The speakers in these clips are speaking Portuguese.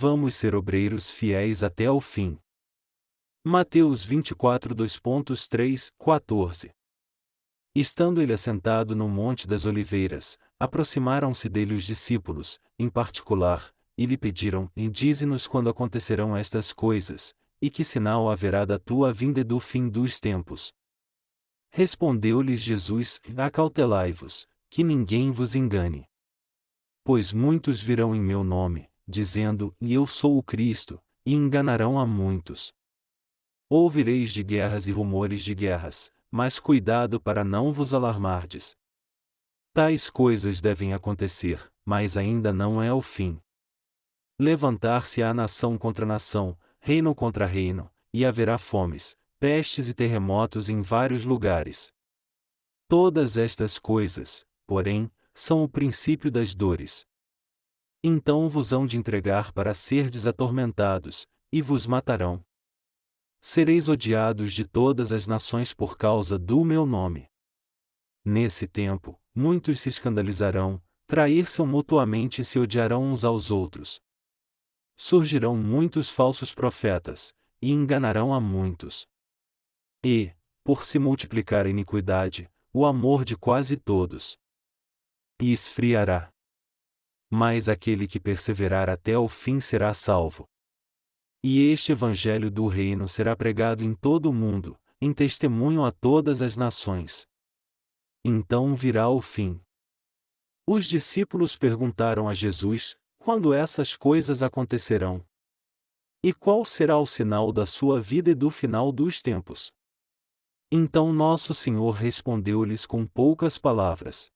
vamos ser obreiros fiéis até ao fim. Mateus 24, 2.3, 14. Estando ele assentado no Monte das Oliveiras, aproximaram-se dele os discípulos, em particular, e lhe pediram: e dize-nos quando acontecerão estas coisas, e que sinal haverá da tua vinda e do fim dos tempos. Respondeu-lhes Jesus: acautelai-vos, que ninguém vos engane. Pois muitos virão em meu nome, dizendo: eu sou o Cristo, e enganarão a muitos. Ouvireis de guerras e rumores de guerras, mas cuidado para não vos alarmardes. Tais coisas devem acontecer, mas ainda não é o fim. Levantar-se-á nação contra nação, reino contra reino, e haverá fomes, pestes e terremotos em vários lugares. Todas estas coisas, porém, são o princípio das dores. Então vos hão de entregar para serdes atormentados, e vos matarão. Sereis odiados de todas as nações por causa do meu nome. Nesse tempo, muitos se escandalizarão, trair-se mutuamente e se odiarão uns aos outros. Surgirão muitos falsos profetas, e enganarão a muitos. E, por se multiplicar a iniquidade, o amor de quase todos esfriará. Mas aquele que perseverar até o fim será salvo. E este evangelho do reino será pregado em todo o mundo, em testemunho a todas as nações. Então virá o fim. Os discípulos perguntaram a Jesus: quando essas coisas acontecerão? E qual será o sinal da sua vida e do final dos tempos? Então nosso Senhor respondeu-lhes com poucas palavras.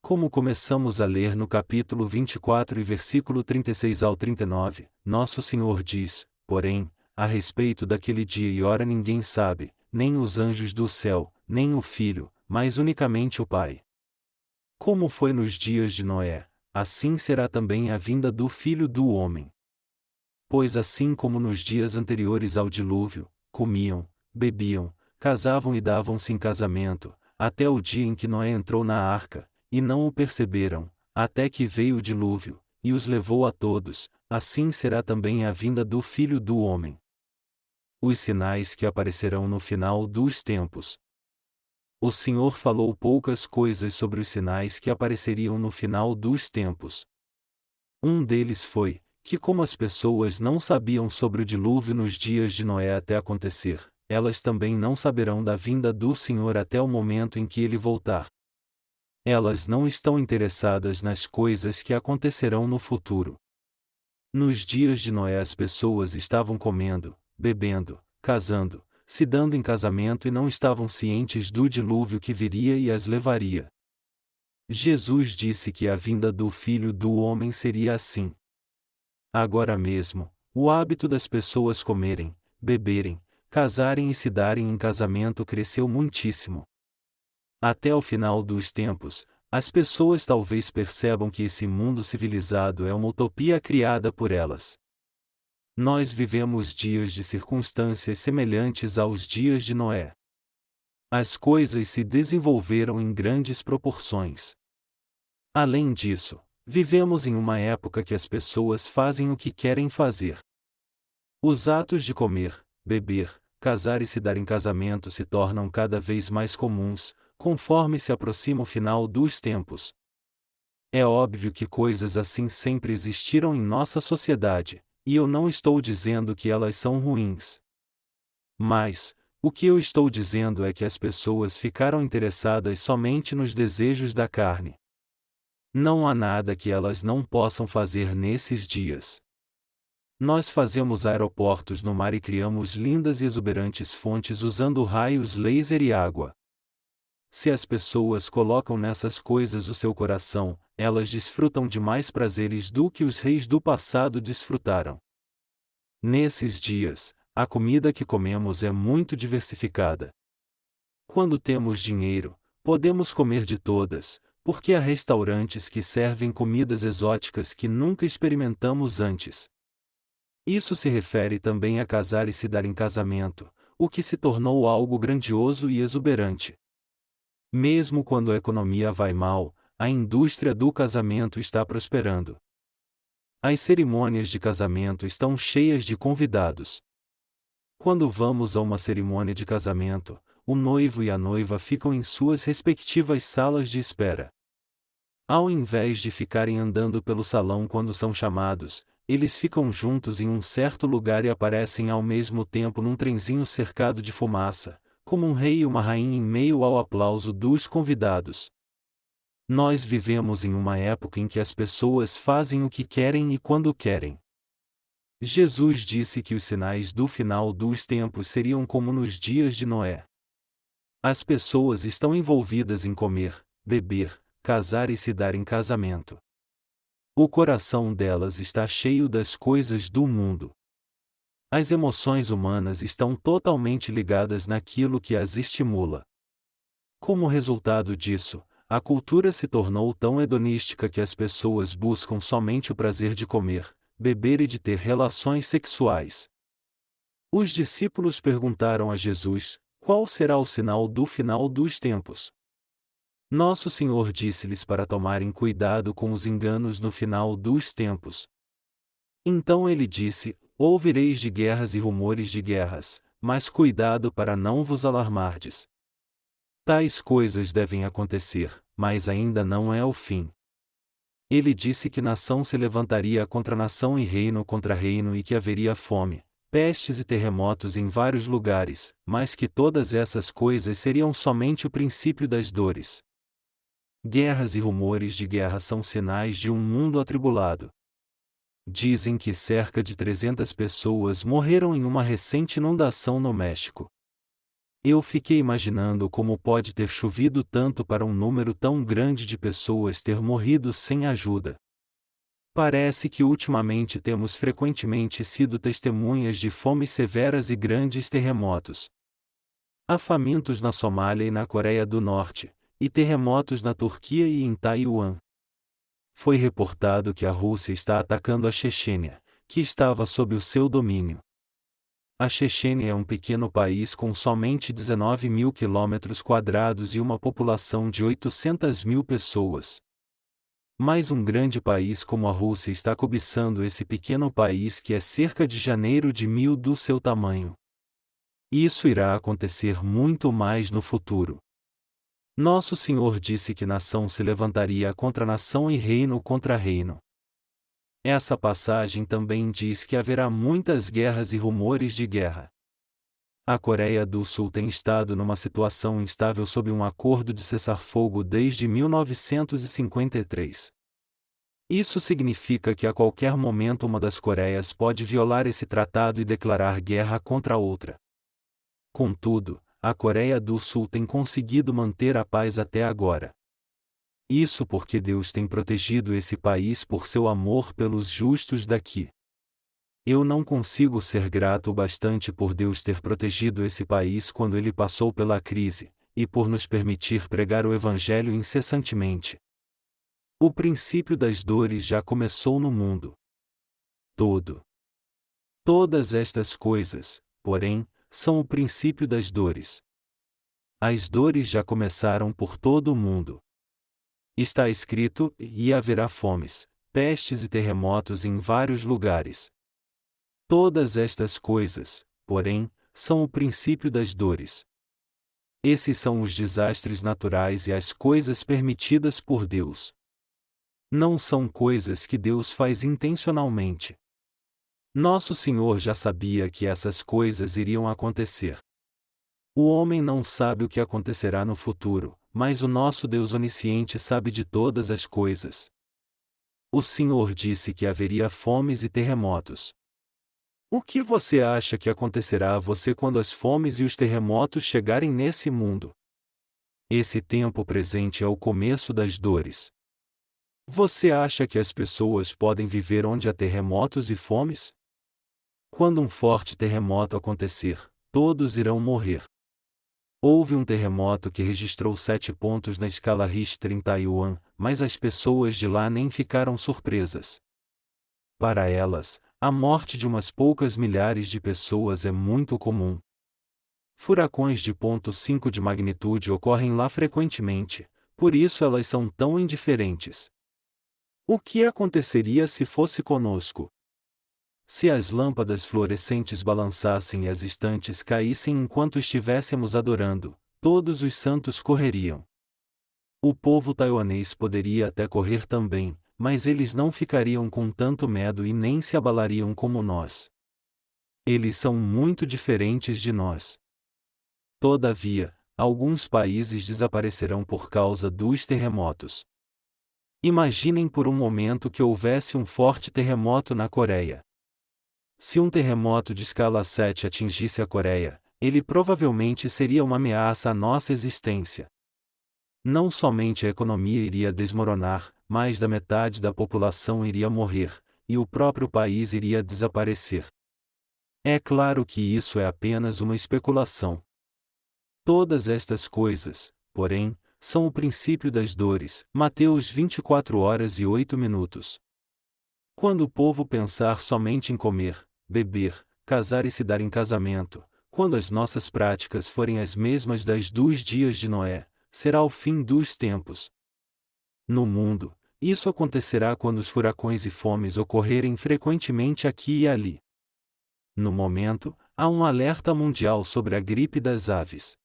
Como começamos a ler no capítulo 24 e versículo 36 ao 39, nosso Senhor diz: porém, a respeito daquele dia e hora ninguém sabe, nem os anjos do céu, nem o Filho, mas unicamente o Pai. Como foi nos dias de Noé, assim será também a vinda do Filho do Homem. Pois assim como nos dias anteriores ao dilúvio, comiam, bebiam, casavam e davam-se em casamento, até o dia em que Noé entrou na arca, e não o perceberam, até que veio o dilúvio, e os levou a todos, assim será também a vinda do Filho do Homem. Os sinais que aparecerão no final dos tempos. O Senhor falou poucas coisas sobre os sinais que apareceriam no final dos tempos. Um deles foi, que como as pessoas não sabiam sobre o dilúvio nos dias de Noé até acontecer, elas também não saberão da vinda do Senhor até o momento em que ele voltar. Elas não estão interessadas nas coisas que acontecerão no futuro. Nos dias de Noé as pessoas estavam comendo, bebendo, casando, se dando em casamento e não estavam cientes do dilúvio que viria e as levaria. Jesus disse que a vinda do Filho do Homem seria assim. Agora mesmo, o hábito das pessoas comerem, beberem, casarem e se darem em casamento cresceu muitíssimo. Até o final dos tempos, as pessoas talvez percebam que esse mundo civilizado é uma utopia criada por elas. Nós vivemos dias de circunstâncias semelhantes aos dias de Noé. As coisas se desenvolveram em grandes proporções. Além disso, vivemos em uma época que as pessoas fazem o que querem fazer. Os atos de comer, beber, casar e se dar em casamento se tornam cada vez mais comuns, conforme se aproxima o final dos tempos. É óbvio que coisas assim sempre existiram em nossa sociedade, e eu não estou dizendo que elas são ruins. Mas, o que eu estou dizendo é que as pessoas ficaram interessadas somente nos desejos da carne. Não há nada que elas não possam fazer nesses dias. Nós fazemos aeroportos no mar e criamos lindas e exuberantes fontes usando raios laser e água. Se as pessoas colocam nessas coisas o seu coração, elas desfrutam de mais prazeres do que os reis do passado desfrutaram. Nesses dias, a comida que comemos é muito diversificada. Quando temos dinheiro, podemos comer de todas, porque há restaurantes que servem comidas exóticas que nunca experimentamos antes. Isso se refere também a casar e se dar em casamento, o que se tornou algo grandioso e exuberante. Mesmo quando a economia vai mal, a indústria do casamento está prosperando. As cerimônias de casamento estão cheias de convidados. Quando vamos a uma cerimônia de casamento, o noivo e a noiva ficam em suas respectivas salas de espera. Ao invés de ficarem andando pelo salão quando são chamados, eles ficam juntos em um certo lugar e aparecem ao mesmo tempo num trenzinho cercado de fumaça, como um rei e uma rainha em meio ao aplauso dos convidados. Nós vivemos em uma época em que as pessoas fazem o que querem e quando querem. Jesus disse que os sinais do final dos tempos seriam como nos dias de Noé. As pessoas estão envolvidas em comer, beber, casar e se dar em casamento. O coração delas está cheio das coisas do mundo. As emoções humanas estão totalmente ligadas naquilo que as estimula. Como resultado disso, a cultura se tornou tão hedonística que as pessoas buscam somente o prazer de comer, beber e de ter relações sexuais. Os discípulos perguntaram a Jesus: qual será o sinal do final dos tempos? Nosso Senhor disse-lhes para tomarem cuidado com os enganos no final dos tempos. Então ele disse: ouvireis de guerras e rumores de guerras, mas cuidado para não vos alarmardes. Tais coisas devem acontecer, mas ainda não é o fim. Ele disse que nação se levantaria contra nação e reino contra reino e que haveria fome, pestes e terremotos em vários lugares, mas que todas essas coisas seriam somente o princípio das dores. Guerras e rumores de guerra são sinais de um mundo atribulado. Dizem que cerca de 300 pessoas morreram em uma recente inundação no México. Eu fiquei imaginando como pode ter chovido tanto para um número tão grande de pessoas ter morrido sem ajuda. Parece que ultimamente temos frequentemente sido testemunhas de fomes severas e grandes terremotos. Há famintos na Somália e na Coreia do Norte, e terremotos na Turquia e em Taiwan. Foi reportado que a Rússia está atacando a Chechênia, que estava sob o seu domínio. A Chechênia é um pequeno país com somente 19 mil quilômetros quadrados e uma população de 800 mil pessoas. Mas um grande país como a Rússia está cobiçando esse pequeno país que é cerca de janeiro de 1000 do seu tamanho. Isso irá acontecer muito mais no futuro. Nosso Senhor disse que nação se levantaria contra nação e reino contra reino. Essa passagem também diz que haverá muitas guerras e rumores de guerra. A Coreia do Sul tem estado numa situação instável sob um acordo de cessar-fogo desde 1953. Isso significa que a qualquer momento uma das Coreias pode violar esse tratado e declarar guerra contra a outra. Contudo, a Coreia do Sul tem conseguido manter a paz até agora. Isso porque Deus tem protegido esse país por seu amor pelos justos daqui. Eu não consigo ser grato o bastante por Deus ter protegido esse país quando ele passou pela crise, e por nos permitir pregar o Evangelho incessantemente. O princípio das dores já começou no mundo todo. Todas estas coisas, porém, são o princípio das dores. As dores já começaram por todo o mundo. Está escrito: e haverá fomes, pestes e terremotos em vários lugares. Todas estas coisas, porém, são o princípio das dores. Esses são os desastres naturais e as coisas permitidas por Deus. Não são coisas que Deus faz intencionalmente. Nosso Senhor já sabia que essas coisas iriam acontecer. O homem não sabe o que acontecerá no futuro, mas o nosso Deus onisciente sabe de todas as coisas. O Senhor disse que haveria fomes e terremotos. O que você acha que acontecerá a você quando as fomes e os terremotos chegarem nesse mundo? Esse tempo presente é o começo das dores. Você acha que as pessoas podem viver onde há terremotos e fomes? Quando um forte terremoto acontecer, todos irão morrer. Houve um terremoto que registrou 7 pontos na escala Richter em Taiwan, mas as pessoas de lá nem ficaram surpresas. Para elas, a morte de umas poucas milhares de pessoas é muito comum. Furacões de ponto 5 de magnitude ocorrem lá frequentemente, por isso elas são tão indiferentes. O que aconteceria se fosse conosco? Se as lâmpadas fluorescentes balançassem e as estantes caíssem enquanto estivéssemos adorando, todos os santos correriam. O povo taiwanês poderia até correr também, mas eles não ficariam com tanto medo e nem se abalariam como nós. Eles são muito diferentes de nós. Todavia, alguns países desaparecerão por causa dos terremotos. Imaginem por um momento que houvesse um forte terremoto na Coreia. Se um terremoto de escala 7 atingisse a Coreia, ele provavelmente seria uma ameaça à nossa existência. Não somente a economia iria desmoronar, mais da metade da população iria morrer, e o próprio país iria desaparecer. É claro que isso é apenas uma especulação. Todas estas coisas, porém, são o princípio das dores. Mateus 24h08. Quando o povo pensar somente em comer, beber, casar e se dar em casamento, quando as nossas práticas forem as mesmas das dos dias de Noé, será o fim dos tempos. No mundo, isso acontecerá quando os furacões e fomes ocorrerem frequentemente aqui e ali. No momento, há um alerta mundial sobre a gripe das aves.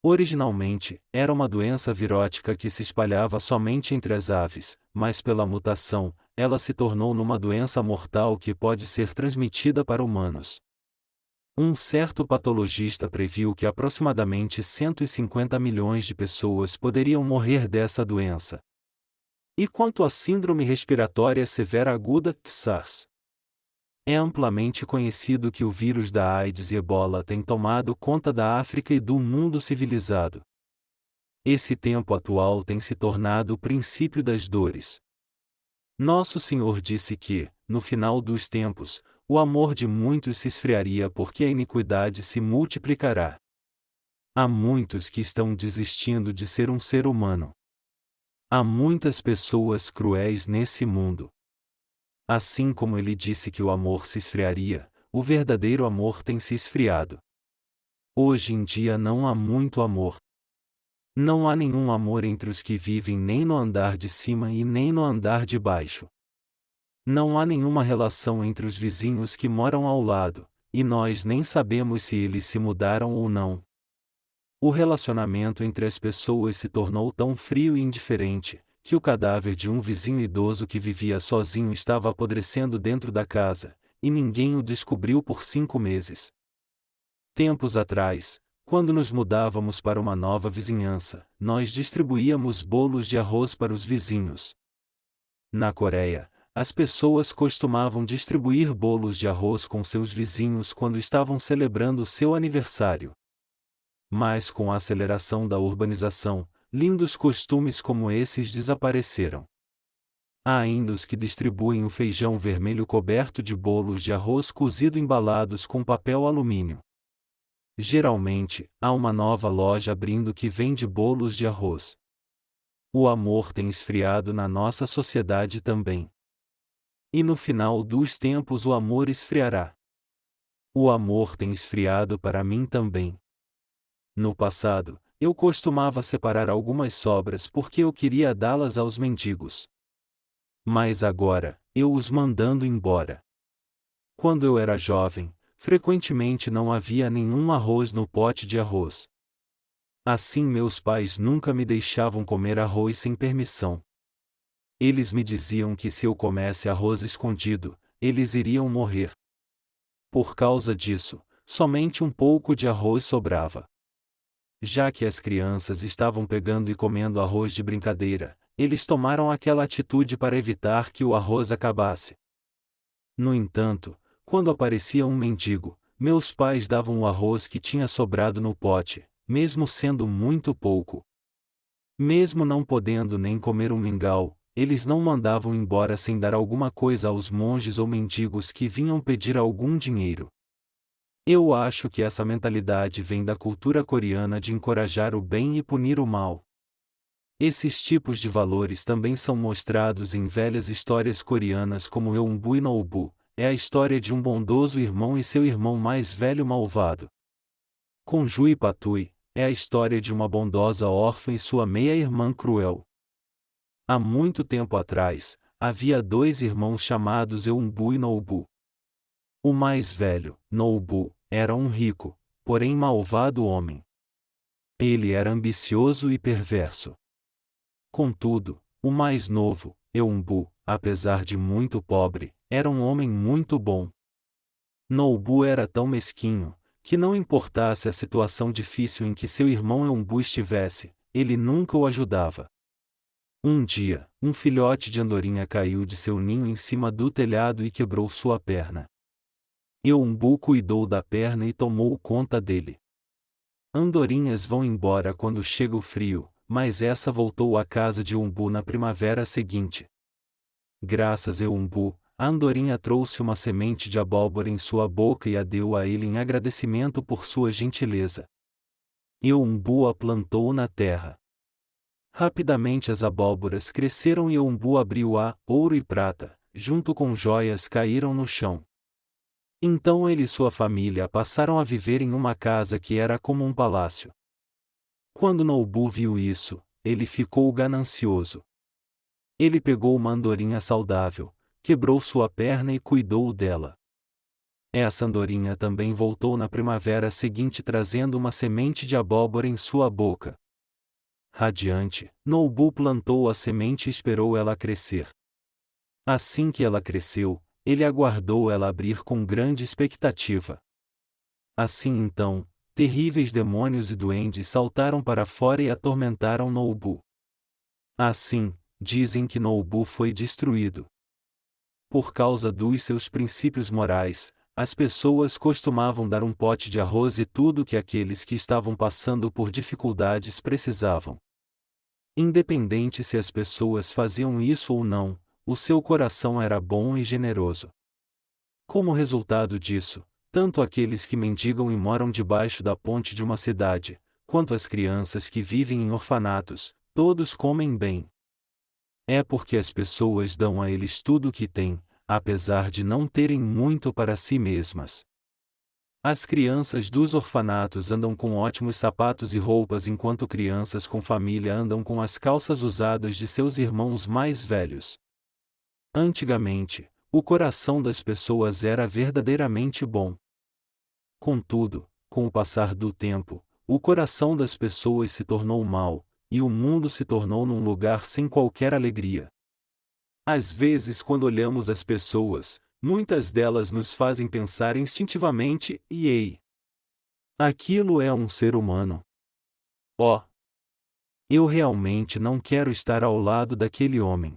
Originalmente, era uma doença virótica que se espalhava somente entre as aves, mas pela mutação, ela se tornou numa doença mortal que pode ser transmitida para humanos. Um certo patologista previu que aproximadamente 150 milhões de pessoas poderiam morrer dessa doença. E quanto à síndrome respiratória severa aguda, SARS? É amplamente conhecido que o vírus da AIDS e Ebola tem tomado conta da África e do mundo civilizado. Esse tempo atual tem se tornado o princípio das dores. Nosso Senhor disse que, no final dos tempos, o amor de muitos se esfriaria porque a iniquidade se multiplicará. Há muitos que estão desistindo de ser um ser humano. Há muitas pessoas cruéis nesse mundo. Assim como ele disse que o amor se esfriaria, o verdadeiro amor tem se esfriado. Hoje em dia não há muito amor. Não há nenhum amor entre os que vivem nem no andar de cima e nem no andar de baixo. Não há nenhuma relação entre os vizinhos que moram ao lado, e nós nem sabemos se eles se mudaram ou não. O relacionamento entre as pessoas se tornou tão frio e indiferente, que o cadáver de um vizinho idoso que vivia sozinho estava apodrecendo dentro da casa, e ninguém o descobriu por 5 meses. Tempos atrás, quando nos mudávamos para uma nova vizinhança, nós distribuíamos bolos de arroz para os vizinhos. Na Coreia, as pessoas costumavam distribuir bolos de arroz com seus vizinhos quando estavam celebrando o seu aniversário. Mas com a aceleração da urbanização, lindos costumes como esses desapareceram. Há ainda os que distribuem o feijão vermelho coberto de bolos de arroz cozido embalados com papel alumínio. Geralmente, há uma nova loja abrindo que vende bolos de arroz. O amor tem esfriado na nossa sociedade também. E no final dos tempos o amor esfriará. O amor tem esfriado para mim também. No passado, eu costumava separar algumas sobras porque eu queria dá-las aos mendigos. Mas agora, eu os mandando embora. Quando eu era jovem, frequentemente não havia nenhum arroz no pote de arroz. Assim meus pais nunca me deixavam comer arroz sem permissão. Eles me diziam que se eu comesse arroz escondido, eles iriam morrer. Por causa disso, somente um pouco de arroz sobrava. Já que as crianças estavam pegando e comendo arroz de brincadeira, eles tomaram aquela atitude para evitar que o arroz acabasse. No entanto, quando aparecia um mendigo, meus pais davam o arroz que tinha sobrado no pote, mesmo sendo muito pouco. Mesmo não podendo nem comer um mingau, eles não mandavam embora sem dar alguma coisa aos monges ou mendigos que vinham pedir algum dinheiro. Eu acho que essa mentalidade vem da cultura coreana de encorajar o bem e punir o mal. Esses tipos de valores também são mostrados em velhas histórias coreanas como Eunbu e Nobu, é a história de um bondoso irmão e seu irmão mais velho malvado. Konju e Patui, é a história de uma bondosa órfã e sua meia-irmã cruel. Há muito tempo atrás, havia 2 irmãos chamados Eumbu e Noubu. O mais velho, Noubu, era um rico, porém malvado homem. Ele era ambicioso e perverso. Contudo, o mais novo, Eumbu, apesar de muito pobre, era um homem muito bom. Noubu era tão mesquinho, que não importasse a situação difícil em que seu irmão Eumbu estivesse, ele nunca o ajudava. Um dia, um filhote de andorinha caiu de seu ninho em cima do telhado e quebrou sua perna. Eumbu cuidou da perna e tomou conta dele. Andorinhas vão embora quando chega o frio, mas essa voltou à casa de Eumbu na primavera seguinte. Graças a Eumbu, a andorinha trouxe uma semente de abóbora em sua boca e a deu a ele em agradecimento por sua gentileza. Eumbu a plantou na terra. Rapidamente as abóboras cresceram e Eumbu abriu-a, ouro e prata, junto com joias caíram no chão. Então ele e sua família passaram a viver em uma casa que era como um palácio. Quando Noubu viu isso, ele ficou ganancioso. Ele pegou uma andorinha saudável, quebrou sua perna e cuidou dela. Essa andorinha também voltou na primavera seguinte trazendo uma semente de abóbora em sua boca. Radiante, Noubu plantou a semente e esperou ela crescer. Assim que ela cresceu, ele aguardou ela abrir com grande expectativa. Assim então, terríveis demônios e duendes saltaram para fora e atormentaram Noubu. Assim, dizem que Noubu foi destruído. Por causa dos seus princípios morais, as pessoas costumavam dar um pote de arroz e tudo que aqueles que estavam passando por dificuldades precisavam. Independente se as pessoas faziam isso ou não, o seu coração era bom e generoso. Como resultado disso, tanto aqueles que mendigam e moram debaixo da ponte de uma cidade, quanto as crianças que vivem em orfanatos, todos comem bem. É porque as pessoas dão a eles tudo o que têm, apesar de não terem muito para si mesmas. As crianças dos orfanatos andam com ótimos sapatos e roupas enquanto crianças com família andam com as calças usadas de seus irmãos mais velhos. Antigamente, o coração das pessoas era verdadeiramente bom. Contudo, com o passar do tempo, o coração das pessoas se tornou mau, e o mundo se tornou num lugar sem qualquer alegria. Às vezes, quando olhamos as pessoas, muitas delas nos fazem pensar instintivamente: ei, aquilo é um ser humano. Oh, eu realmente não quero estar ao lado daquele homem.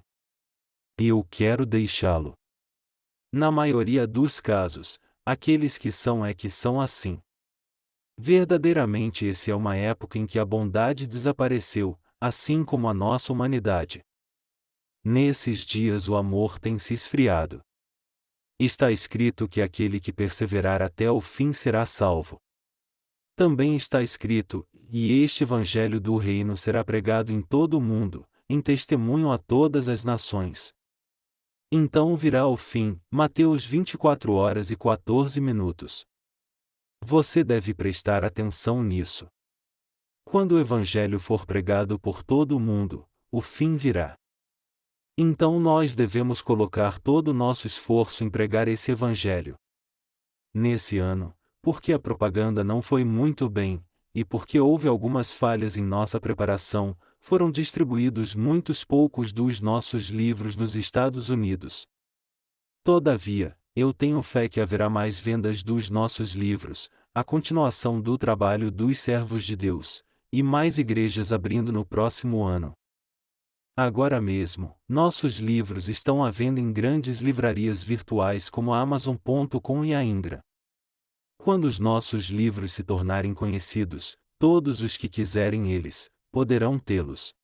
Eu quero deixá-lo. Na maioria dos casos, aqueles que são assim. Verdadeiramente essa é uma época em que a bondade desapareceu, assim como a nossa humanidade. Nesses dias o amor tem se esfriado. Está escrito que aquele que perseverar até o fim será salvo. Também está escrito, e este evangelho do reino será pregado em todo o mundo, em testemunho a todas as nações. Então virá o fim. Mateus 24h14. Você deve prestar atenção nisso. Quando o evangelho for pregado por todo o mundo, o fim virá. Então nós devemos colocar todo o nosso esforço em pregar esse evangelho. Nesse ano, porque a propaganda não foi muito bem, e porque houve algumas falhas em nossa preparação, foram distribuídos muitos poucos dos nossos livros nos Estados Unidos. Todavia, eu tenho fé que haverá mais vendas dos nossos livros, a continuação do trabalho dos servos de Deus, e mais igrejas abrindo no próximo ano. Agora mesmo, nossos livros estão à venda em grandes livrarias virtuais como a Amazon.com e a Ingra. Quando os nossos livros se tornarem conhecidos, todos os que quiserem eles, poderão tê-los.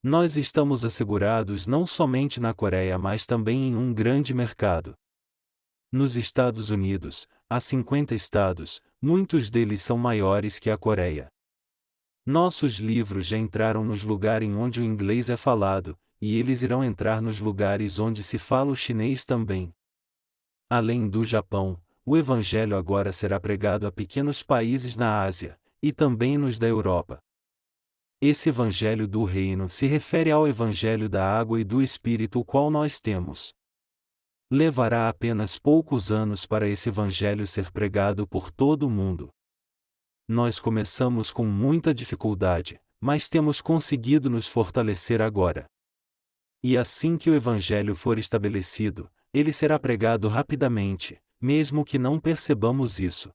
Nós estamos assegurados não somente na Coreia mas também em um grande mercado. Nos Estados Unidos, há 50 estados, muitos deles são maiores que a Coreia. Nossos livros já entraram nos lugares onde o inglês é falado, e eles irão entrar nos lugares onde se fala o chinês também. Além do Japão, o Evangelho agora será pregado a pequenos países na Ásia, e também nos da Europa. Esse Evangelho do Reino se refere ao Evangelho da água e do Espírito o qual nós temos. Levará apenas poucos anos para esse Evangelho ser pregado por todo o mundo. Nós começamos com muita dificuldade, mas temos conseguido nos fortalecer agora. E assim que o Evangelho for estabelecido, ele será pregado rapidamente, mesmo que não percebamos isso.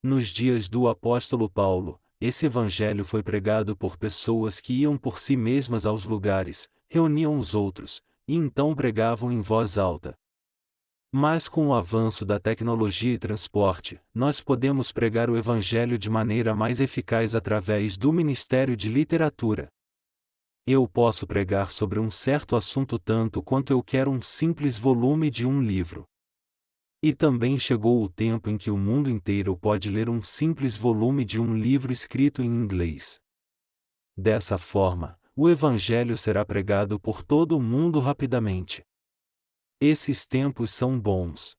Nos dias do apóstolo Paulo, esse Evangelho foi pregado por pessoas que iam por si mesmas aos lugares, reuniam os outros, e então pregavam em voz alta. Mas com o avanço da tecnologia e transporte, nós podemos pregar o Evangelho de maneira mais eficaz através do Ministério de Literatura. Eu posso pregar sobre um certo assunto tanto quanto eu quero um simples volume de um livro. E também chegou o tempo em que o mundo inteiro pode ler um simples volume de um livro escrito em inglês. Dessa forma, o Evangelho será pregado por todo o mundo rapidamente. Esses tempos são bons.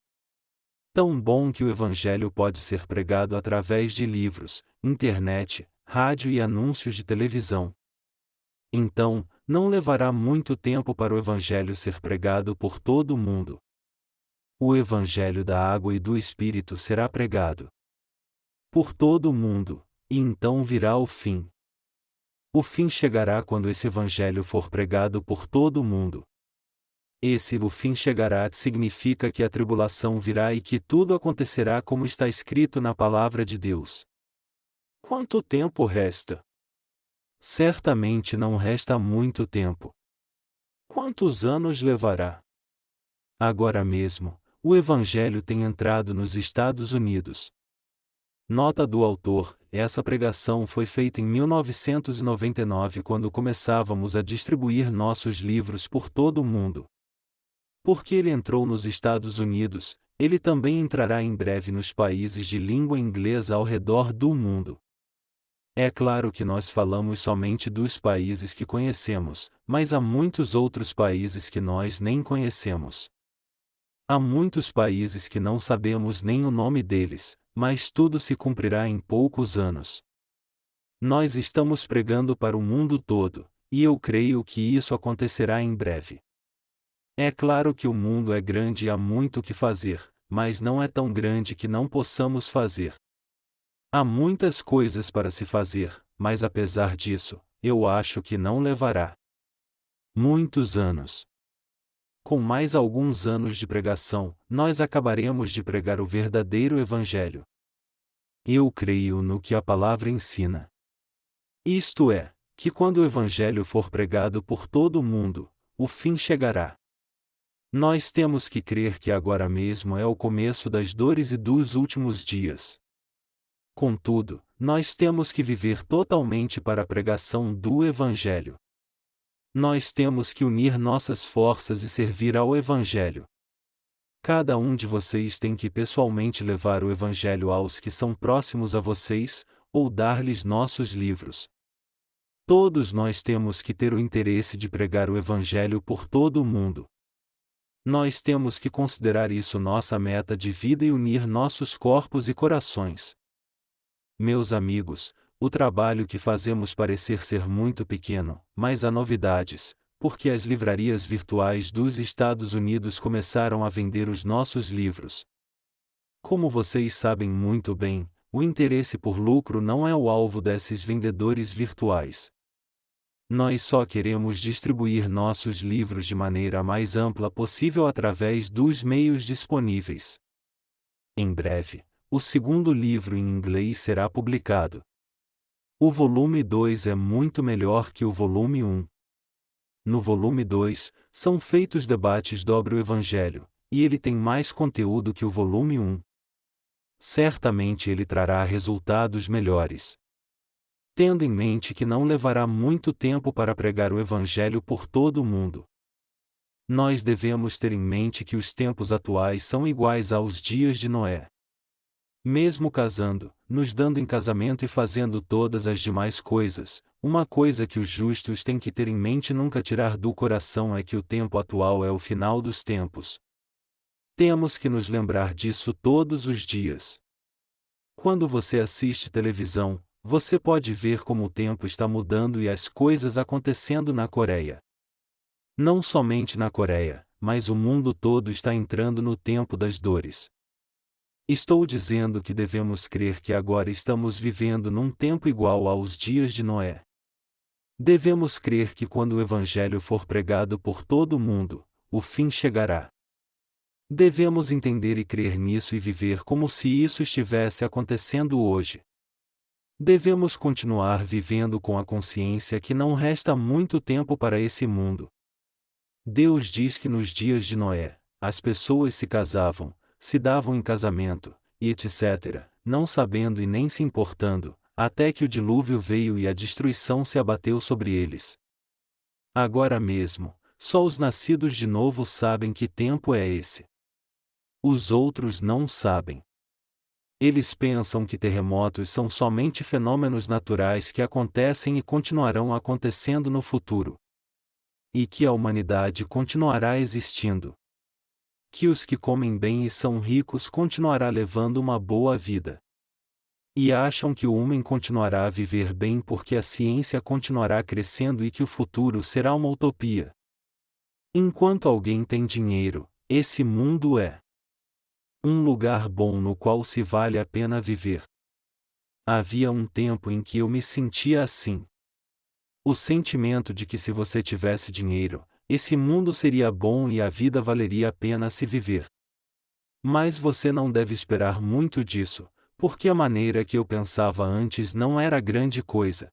Tão bom que o Evangelho pode ser pregado através de livros, internet, rádio e anúncios de televisão. Então, não levará muito tempo para o Evangelho ser pregado por todo o mundo. O Evangelho da água e do Espírito será pregado por todo o mundo, e então virá o fim. O fim chegará quando esse Evangelho for pregado por todo o mundo. O fim chegará significa que a tribulação virá e que tudo acontecerá como está escrito na Palavra de Deus. Quanto tempo resta? Certamente não resta muito tempo. Quantos anos levará? Agora mesmo, o Evangelho tem entrado nos Estados Unidos. Nota do autor: essa pregação foi feita em 1999 quando começávamos a distribuir nossos livros por todo o mundo. Porque ele entrou nos Estados Unidos, ele também entrará em breve nos países de língua inglesa ao redor do mundo. É claro que nós falamos somente dos países que conhecemos, mas há muitos outros países que nós nem conhecemos. Há muitos países que não sabemos nem o nome deles, mas tudo se cumprirá em poucos anos. Nós estamos pregando para o mundo todo, e eu creio que isso acontecerá em breve. É claro que o mundo é grande e há muito o que fazer, mas não é tão grande que não possamos fazer. Há muitas coisas para se fazer, mas apesar disso, eu acho que não levará muitos anos. Com mais alguns anos de pregação, nós acabaremos de pregar o verdadeiro Evangelho. Eu creio no que a palavra ensina. Isto é, que quando o Evangelho for pregado por todo o mundo, o fim chegará. Nós temos que crer que agora mesmo é o começo das dores e dos últimos dias. Contudo, nós temos que viver totalmente para a pregação do Evangelho. Nós temos que unir nossas forças e servir ao Evangelho. Cada um de vocês tem que pessoalmente levar o Evangelho aos que são próximos a vocês, ou dar-lhes nossos livros. Todos nós temos que ter o interesse de pregar o Evangelho por todo o mundo. Nós temos que considerar isso nossa meta de vida e unir nossos corpos e corações. Meus amigos, o trabalho que fazemos parecer ser muito pequeno, mas há novidades, porque as livrarias virtuais dos Estados Unidos começaram a vender os nossos livros. Como vocês sabem muito bem, o interesse por lucro não é o alvo desses vendedores virtuais. Nós só queremos distribuir nossos livros de maneira mais ampla possível através dos meios disponíveis. Em breve, o segundo livro em inglês será publicado. O volume 2 é muito melhor que o volume 1. No volume 2, são feitos debates sobre o Evangelho, e ele tem mais conteúdo que o volume 1. Certamente ele trará resultados melhores. Tendo em mente que não levará muito tempo para pregar o Evangelho por todo o mundo. Nós devemos ter em mente que os tempos atuais são iguais aos dias de Noé. Mesmo casando, nos dando em casamento e fazendo todas as demais coisas, uma coisa que os justos têm que ter em mente e nunca tirar do coração é que o tempo atual é o final dos tempos. Temos que nos lembrar disso todos os dias. Quando você assiste televisão, você pode ver como o tempo está mudando e as coisas acontecendo na Coreia. Não somente na Coreia, mas o mundo todo está entrando no tempo das dores. Estou dizendo que devemos crer que agora estamos vivendo num tempo igual aos dias de Noé. Devemos crer que quando o Evangelho for pregado por todo o mundo, o fim chegará. Devemos entender e crer nisso e viver como se isso estivesse acontecendo hoje. Devemos continuar vivendo com a consciência que não resta muito tempo para esse mundo. Deus diz que nos dias de Noé, as pessoas se casavam, se davam em casamento, e etc., não sabendo e nem se importando, até que o dilúvio veio e a destruição se abateu sobre eles. Agora mesmo, só os nascidos de novo sabem que tempo é esse. Os outros não sabem. Eles pensam que terremotos são somente fenômenos naturais que acontecem e continuarão acontecendo no futuro. E que a humanidade continuará existindo. Que os que comem bem e são ricos continuará levando uma boa vida. E acham que o homem continuará a viver bem porque a ciência continuará crescendo e que o futuro será uma utopia. Enquanto alguém tem dinheiro, esse mundo é um lugar bom no qual se vale a pena viver. Havia um tempo em que eu me sentia assim. O sentimento de que se você tivesse dinheiro, esse mundo seria bom e a vida valeria a pena se viver. Mas você não deve esperar muito disso, porque a maneira que eu pensava antes não era grande coisa.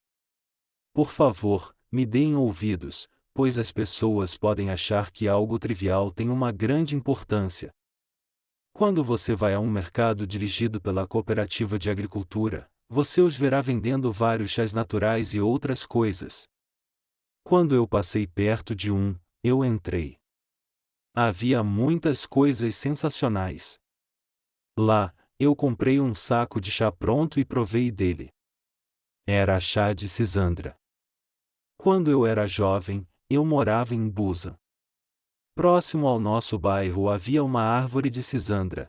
Por favor, me deem ouvidos, pois as pessoas podem achar que algo trivial tem uma grande importância. Quando você vai a um mercado dirigido pela cooperativa de agricultura, você os verá vendendo vários chás naturais e outras coisas. Quando eu passei perto de um, eu entrei. Havia muitas coisas sensacionais. Lá, eu comprei um saco de chá pronto e provei dele. Era chá de cisandra. Quando eu era jovem, eu morava em Busan. Próximo ao nosso bairro havia uma árvore de cisandra.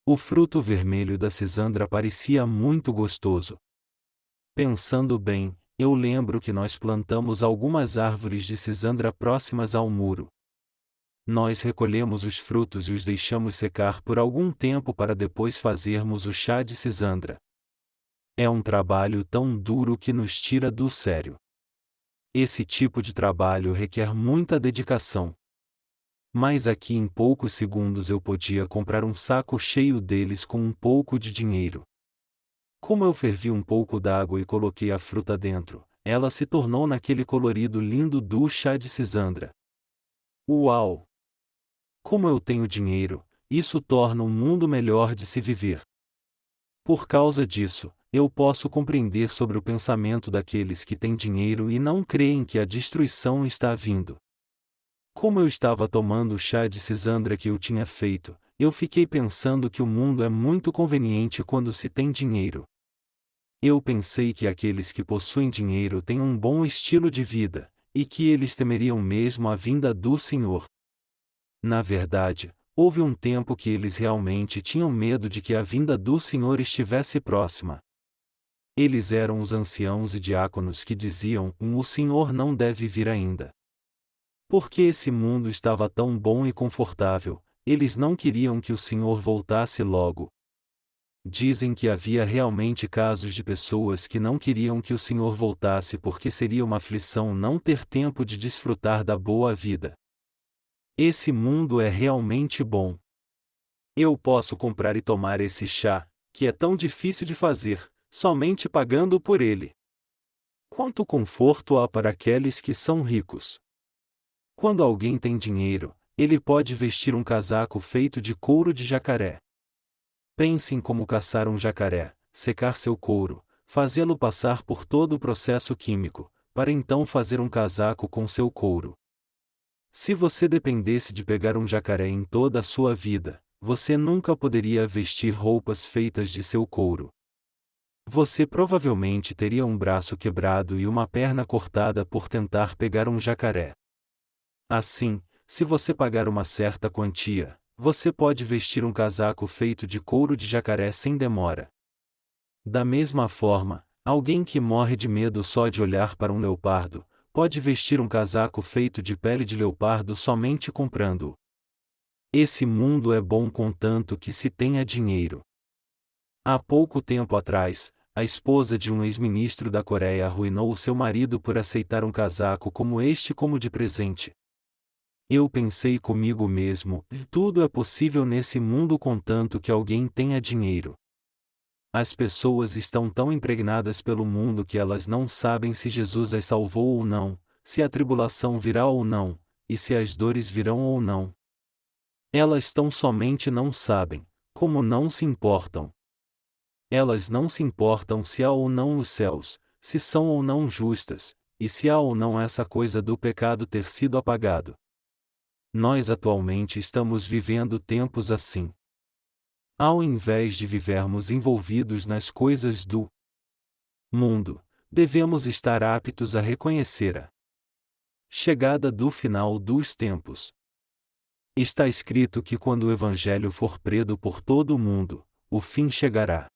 O fruto vermelho da cisandra parecia muito gostoso. Pensando bem, eu lembro que nós plantamos algumas árvores de cisandra próximas ao muro. Nós recolhemos os frutos e os deixamos secar por algum tempo para depois fazermos o chá de cisandra. É um trabalho tão duro que nos tira do sério. Esse tipo de trabalho requer muita dedicação. Mas aqui em poucos segundos eu podia comprar um saco cheio deles com um pouco de dinheiro. Como eu fervi um pouco d'água e coloquei a fruta dentro, ela se tornou naquele colorido lindo do chá de cisandra. Uau! Como eu tenho dinheiro, isso torna um mundo melhor de se viver. Por causa disso, eu posso compreender sobre o pensamento daqueles que têm dinheiro e não creem que a destruição está vindo. Como eu estava tomando o chá de cisandra que eu tinha feito, eu fiquei pensando que o mundo é muito conveniente quando se tem dinheiro. Eu pensei que aqueles que possuem dinheiro têm um bom estilo de vida, e que eles temeriam mesmo a vinda do Senhor. Na verdade, houve um tempo que eles realmente tinham medo de que a vinda do Senhor estivesse próxima. Eles eram os anciãos e diáconos que diziam: o Senhor não deve vir ainda. Porque esse mundo estava tão bom e confortável, eles não queriam que o Senhor voltasse logo. Dizem que havia realmente casos de pessoas que não queriam que o Senhor voltasse porque seria uma aflição não ter tempo de desfrutar da boa vida. Esse mundo é realmente bom. Eu posso comprar e tomar esse chá, que é tão difícil de fazer, somente pagando por ele. Quanto conforto há para aqueles que são ricos! Quando alguém tem dinheiro, ele pode vestir um casaco feito de couro de jacaré. Pense em como caçar um jacaré, secar seu couro, fazê-lo passar por todo o processo químico, para então fazer um casaco com seu couro. Se você dependesse de pegar um jacaré em toda a sua vida, você nunca poderia vestir roupas feitas de seu couro. Você provavelmente teria um braço quebrado e uma perna cortada por tentar pegar um jacaré. Assim, se você pagar uma certa quantia, você pode vestir um casaco feito de couro de jacaré sem demora. Da mesma forma, Alguém que morre de medo só de olhar para um leopardo, pode vestir um casaco feito de pele de leopardo somente comprando-o. Esse mundo é bom contanto que se tenha dinheiro. Há pouco tempo atrás, a esposa de um ex-ministro da Coreia arruinou o seu marido por aceitar um casaco como este como de presente. Eu pensei comigo mesmo, tudo é possível nesse mundo contanto que alguém tenha dinheiro. As pessoas estão tão impregnadas pelo mundo que elas não sabem se Jesus as salvou ou não, se a tribulação virá ou não, e se as dores virão ou não. Elas tão somente não sabem, como não se importam. Elas não se importam se há ou não os céus, se são ou não justas, e se há ou não essa coisa do pecado ter sido apagado. Nós atualmente estamos vivendo tempos assim. Ao invés de vivermos envolvidos nas coisas do mundo, devemos estar aptos a reconhecer a chegada do final dos tempos. Está escrito que quando o Evangelho for predo por todo o mundo, o fim chegará.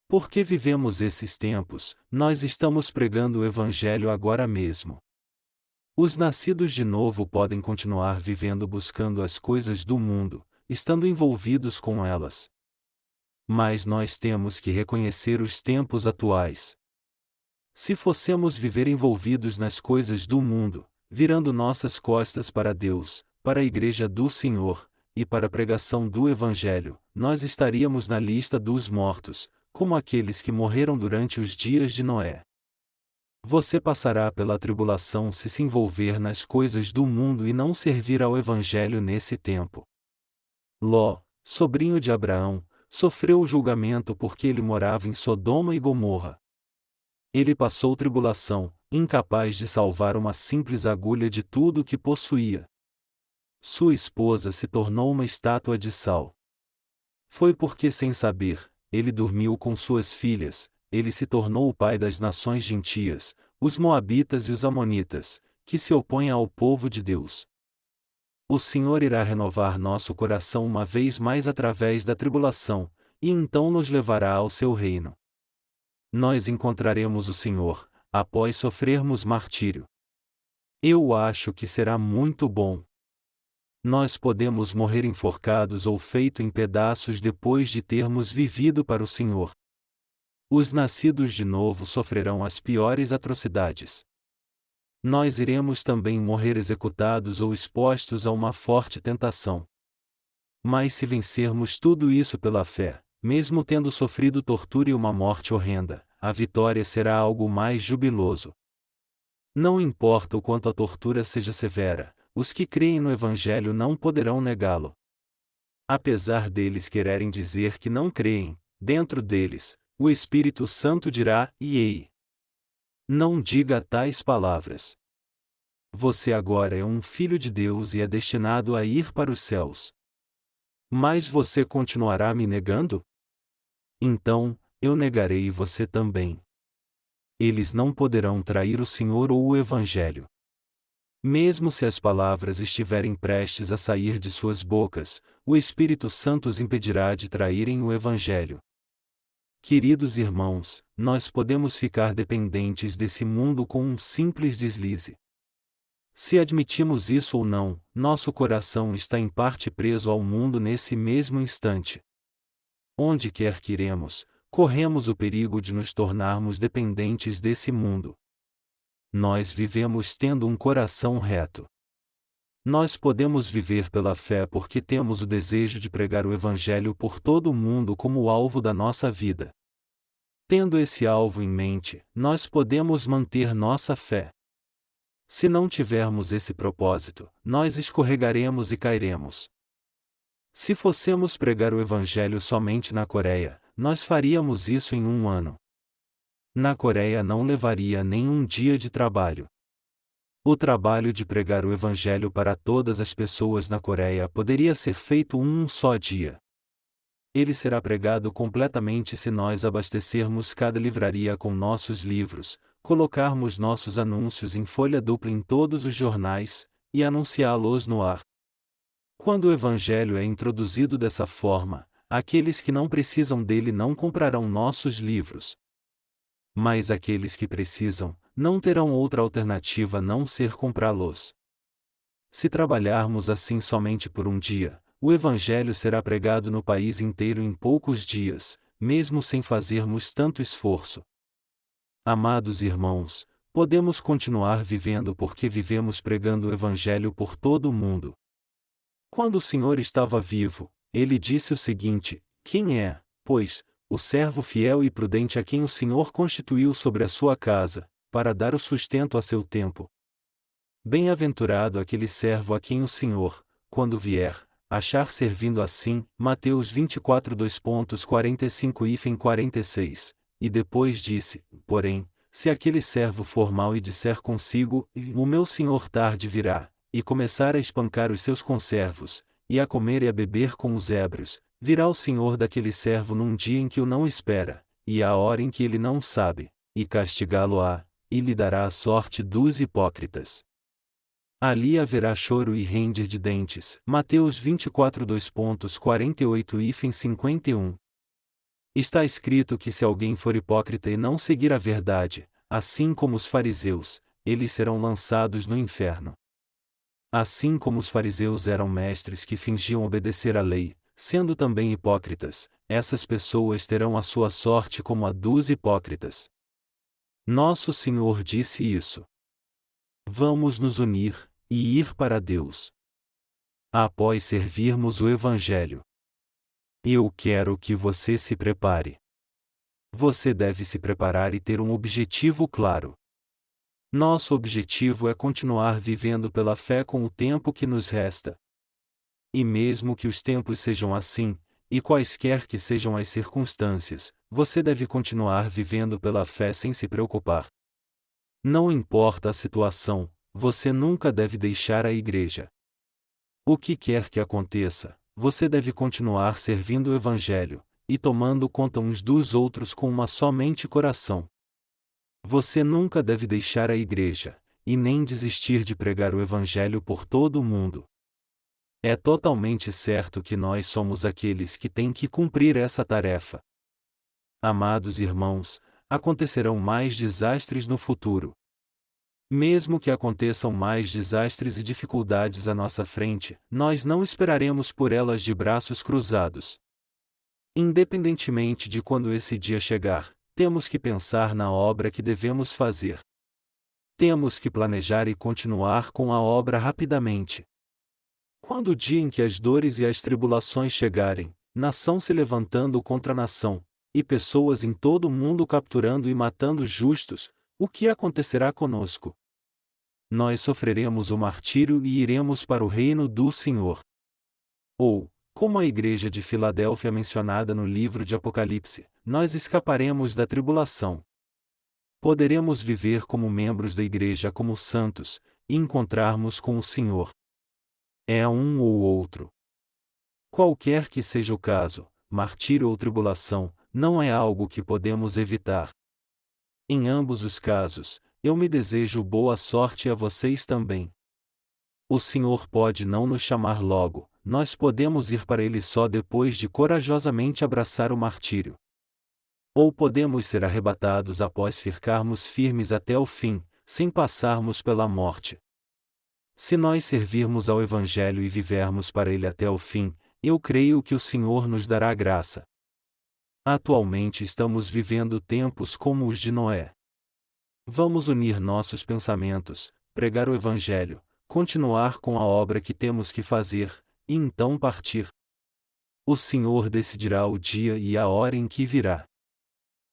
Porque vivemos esses tempos, nós estamos pregando o Evangelho agora mesmo. Os nascidos de novo podem continuar vivendo buscando as coisas do mundo, estando envolvidos com elas. Mas nós temos que reconhecer os tempos atuais. Se fossemos viver envolvidos nas coisas do mundo, virando nossas costas para Deus, para a Igreja do Senhor, e para a pregação do Evangelho, nós estaríamos na lista dos mortos, como aqueles que morreram durante os dias de Noé. Você passará pela tribulação se envolver nas coisas do mundo e não servir ao Evangelho nesse tempo. Ló, sobrinho de Abraão, sofreu o julgamento porque ele morava em Sodoma e Gomorra. Ele passou tribulação, incapaz de salvar uma simples agulha de tudo o que possuía. Sua esposa se tornou uma estátua de sal. Foi porque, sem saber, ele dormiu com suas filhas, ele se tornou o pai das nações gentias, os moabitas e os amonitas, que se opõem ao povo de Deus. O Senhor irá renovar nosso coração uma vez mais através da tribulação, e então nos levará ao seu reino. Nós encontraremos o Senhor, após sofrermos martírio. Eu acho que será muito bom. Nós podemos morrer enforcados ou feito em pedaços depois de termos vivido para o Senhor. Os nascidos de novo sofrerão as piores atrocidades. Nós iremos também morrer executados ou expostos a uma forte tentação. Mas se vencermos tudo isso pela fé, mesmo tendo sofrido tortura e uma morte horrenda, a vitória será algo mais jubiloso. Não importa o quanto a tortura seja severa, os que creem no Evangelho não poderão negá-lo. Apesar deles quererem dizer que não creem, dentro deles, o Espírito Santo dirá: e ei! Não diga tais palavras. Você agora é um filho de Deus e é destinado a ir para os céus. Mas você continuará me negando? Então, eu negarei você também. Eles não poderão trair o Senhor ou o Evangelho. Mesmo se as palavras estiverem prestes a sair de suas bocas, o Espírito Santo os impedirá de traírem o Evangelho. Queridos irmãos, nós podemos ficar dependentes desse mundo com um simples deslize. Se admitimos isso ou não, nosso coração está em parte preso ao mundo nesse mesmo instante. Onde quer que iremos, corremos o perigo de nos tornarmos dependentes desse mundo. Nós vivemos tendo um coração reto. Nós podemos viver pela fé porque temos o desejo de pregar o Evangelho por todo o mundo como o alvo da nossa vida. Tendo esse alvo em mente, nós podemos manter nossa fé. Se não tivermos esse propósito, nós escorregaremos e cairemos. Se fossemos pregar o Evangelho somente na Coreia, nós faríamos isso em um ano. Na Coreia não levaria nem um dia de trabalho. O trabalho de pregar o Evangelho para todas as pessoas na Coreia poderia ser feito um só dia. Ele será pregado completamente se nós abastecermos cada livraria com nossos livros, colocarmos nossos anúncios em folha dupla em todos os jornais, e anunciá-los no ar. Quando o Evangelho é introduzido dessa forma, aqueles que não precisam dele não comprarão nossos livros. Mas aqueles que precisam, não terão outra alternativa a não ser comprá-los. Se trabalharmos assim somente por um dia, o Evangelho será pregado no país inteiro em poucos dias, mesmo sem fazermos tanto esforço. Amados irmãos, podemos continuar vivendo porque vivemos pregando o Evangelho por todo o mundo. Quando o Senhor estava vivo, ele disse o seguinte: quem é, pois, o servo fiel e prudente a quem o Senhor constituiu sobre a sua casa, para dar o sustento a seu tempo? Bem-aventurado aquele servo a quem o Senhor, quando vier, achar servindo assim. Mateus 24 2.45-46, e depois disse: porém, se aquele servo for mau e disser consigo, o meu senhor tarde virá, e começar a espancar os seus conservos, e a comer e a beber com os ébrios, virá o senhor daquele servo num dia em que o não espera, e à hora em que ele não sabe, e castigá-lo-á, e lhe dará a sorte dos hipócritas. Ali haverá choro e ranger de dentes. Mateus 24 2.48-51. Está escrito que se alguém for hipócrita e não seguir a verdade, assim como os fariseus, eles serão lançados no inferno. Assim como os fariseus eram mestres que fingiam obedecer à lei, sendo também hipócritas, essas pessoas terão a sua sorte como a dos hipócritas. Nosso Senhor disse isso. Vamos nos unir e ir para Deus. Após servirmos o Evangelho. Eu quero que você se prepare. Você deve se preparar e ter um objetivo claro. Nosso objetivo é continuar vivendo pela fé com o tempo que nos resta. E mesmo que os tempos sejam assim, e quaisquer que sejam as circunstâncias, você deve continuar vivendo pela fé sem se preocupar. Não importa a situação, você nunca deve deixar a igreja. O que quer que aconteça, você deve continuar servindo o Evangelho, e tomando conta uns dos outros com uma só mente e coração. Você nunca deve deixar a igreja, e nem desistir de pregar o Evangelho por todo o mundo. É totalmente certo que nós somos aqueles que têm que cumprir essa tarefa. Amados irmãos, acontecerão mais desastres no futuro. Mesmo que aconteçam mais desastres e dificuldades à nossa frente, nós não esperaremos por elas de braços cruzados. Independentemente de quando esse dia chegar, temos que pensar na obra que devemos fazer. Temos que planejar e continuar com a obra rapidamente. Quando o dia em que as dores e as tribulações chegarem, nação se levantando contra nação, e pessoas em todo o mundo capturando e matando justos, o que acontecerá conosco? Nós sofreremos o martírio e iremos para o reino do Senhor. Ou, como a igreja de Filadélfia mencionada no livro de Apocalipse, nós escaparemos da tribulação. Poderemos viver como membros da igreja como santos, e encontrarmos com o Senhor. É um ou outro. Qualquer que seja o caso, martírio ou tribulação, não é algo que podemos evitar. Em ambos os casos, eu me desejo boa sorte a vocês também. O Senhor pode não nos chamar logo, nós podemos ir para Ele só depois de corajosamente abraçar o martírio. Ou podemos ser arrebatados após ficarmos firmes até o fim, sem passarmos pela morte. Se nós servirmos ao Evangelho e vivermos para Ele até o fim, eu creio que o Senhor nos dará graça. Atualmente estamos vivendo tempos como os de Noé. Vamos unir nossos pensamentos, pregar o Evangelho, continuar com a obra que temos que fazer, e então partir. O Senhor decidirá o dia e a hora em que virá.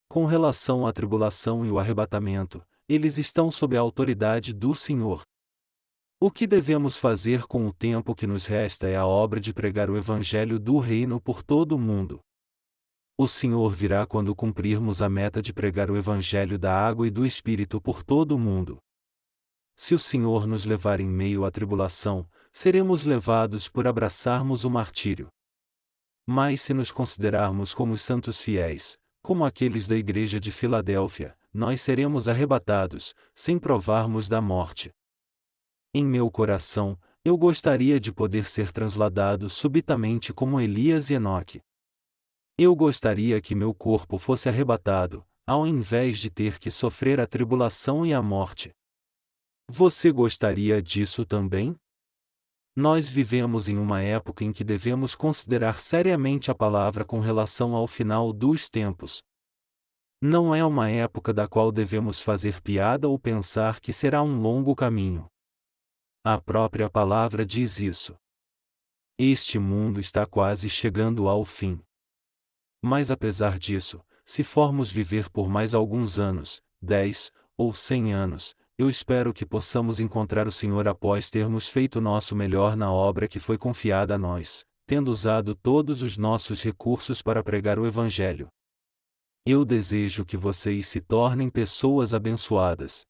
Com relação à tribulação e o arrebatamento, eles estão sob a autoridade do Senhor. O que devemos fazer com o tempo que nos resta é a obra de pregar o Evangelho do Reino por todo o mundo. O Senhor virá quando cumprirmos a meta de pregar o Evangelho da água e do Espírito por todo o mundo. Se o Senhor nos levar em meio à tribulação, seremos levados por abraçarmos o martírio. Mas se nos considerarmos como os santos fiéis, como aqueles da igreja de Filadélfia, nós seremos arrebatados, sem provarmos da morte. Em meu coração, eu gostaria de poder ser transladado subitamente como Elias e Enoque. Eu gostaria que meu corpo fosse arrebatado, ao invés de ter que sofrer a tribulação e a morte. Você gostaria disso também? Nós vivemos em uma época em que devemos considerar seriamente a palavra com relação ao final dos tempos. Não é uma época da qual devemos fazer piada ou pensar que será um longo caminho. A própria palavra diz isso. Este mundo está quase chegando ao fim. Mas apesar disso, se formos viver por mais alguns anos, 10 ou 100 anos, eu espero que possamos encontrar o Senhor após termos feito nosso melhor na obra que foi confiada a nós, tendo usado todos os nossos recursos para pregar o Evangelho. Eu desejo que vocês se tornem pessoas abençoadas.